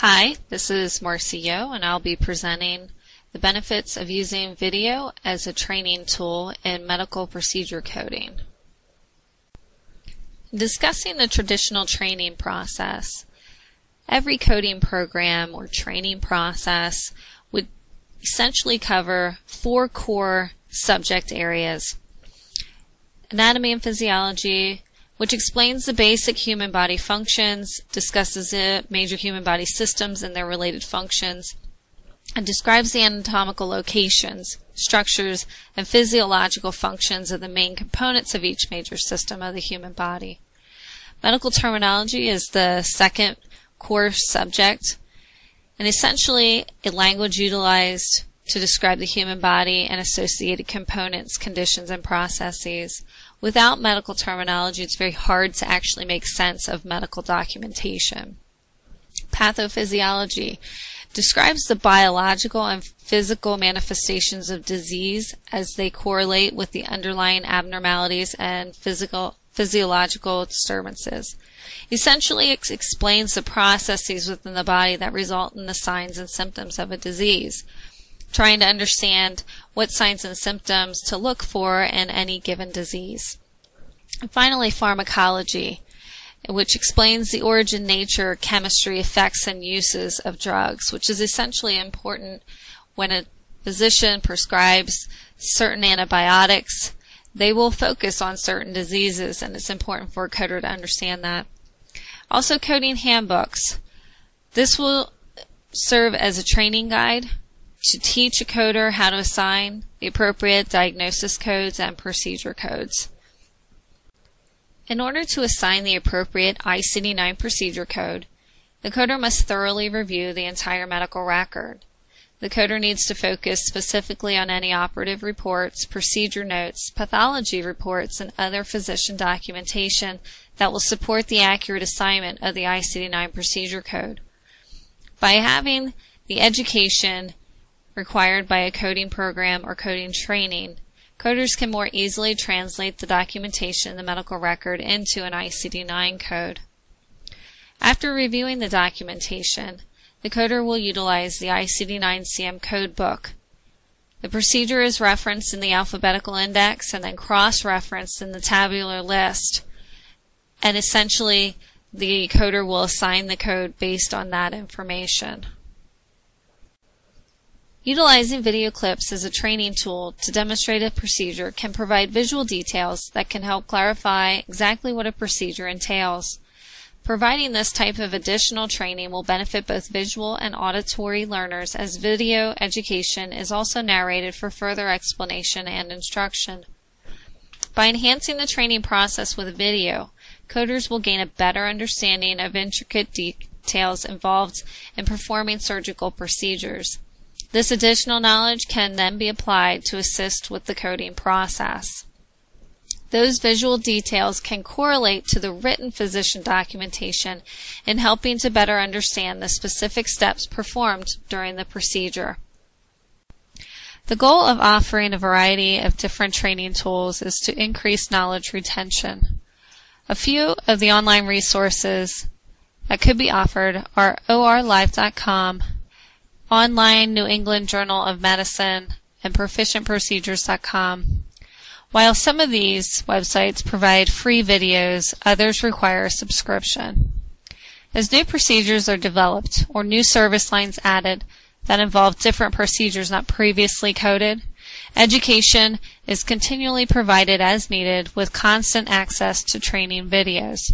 Hi, this is Marcie Yoh, and I'll be presenting the benefits of using video as a training tool in medical procedure coding. Discussing the traditional training process, every coding program or training process would essentially cover 4 core subject areas: anatomy and physiology, which explains the basic human body functions, discusses the major human body systems and their related functions, and describes the anatomical locations, structures, and physiological functions of the main components of each major system of the human body. Medical terminology is the second core subject, and essentially a language utilized to describe the human body and associated components, conditions, and processes. Without medical terminology, it's very hard to actually make sense of medical documentation. Pathophysiology describes the biological and physical manifestations of disease as they correlate with the underlying abnormalities and physiological disturbances. Essentially, it explains the processes within the body that result in the signs and symptoms of a disease, trying to understand what signs and symptoms to look for in any given disease. And finally, pharmacology, which explains the origin, nature, chemistry, effects, and uses of drugs, which is essentially important when a physician prescribes certain antibiotics. They will focus on certain diseases, and it's important for a coder to understand that. Also, coding handbooks. This will serve as a training guide to teach a coder how to assign the appropriate diagnosis codes and procedure codes. In order to assign the appropriate ICD-9 procedure code, the coder must thoroughly review the entire medical record. The coder needs to focus specifically on any operative reports, procedure notes, pathology reports, and other physician documentation that will support the accurate assignment of the ICD-9 procedure code. By having the education required by a coding program or coding training, coders can more easily translate the documentation in the medical record into an ICD-9 code. After reviewing the documentation, the coder will utilize the ICD-9 CM code book. The procedure is referenced in the alphabetical index and then cross-referenced in the tabular list, and essentially the coder will assign the code based on that information. Utilizing video clips as a training tool to demonstrate a procedure can provide visual details that can help clarify exactly what a procedure entails. Providing this type of additional training will benefit both visual and auditory learners, as video education is also narrated for further explanation and instruction. By enhancing the training process with video, coders will gain a better understanding of intricate details involved in performing surgical procedures. This additional knowledge can then be applied to assist with the coding process. Those visual details can correlate to the written physician documentation in helping to better understand the specific steps performed during the procedure. The goal of offering a variety of different training tools is to increase knowledge retention. A few of the online resources that could be offered are orlive.com, Online New England Journal of Medicine, and ProficientProcedures.com. While some of these websites provide free videos, others require a subscription. As new procedures are developed or new service lines added that involve different procedures not previously coded, education is continually provided as needed with constant access to training videos.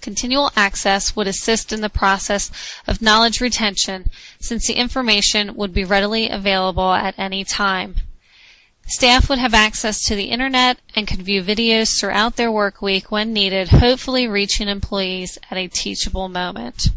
Continual access would assist in the process of knowledge retention, since the information would be readily available at any time. Staff would have access to the internet and could view videos throughout their work week when needed, hopefully reaching employees at a teachable moment.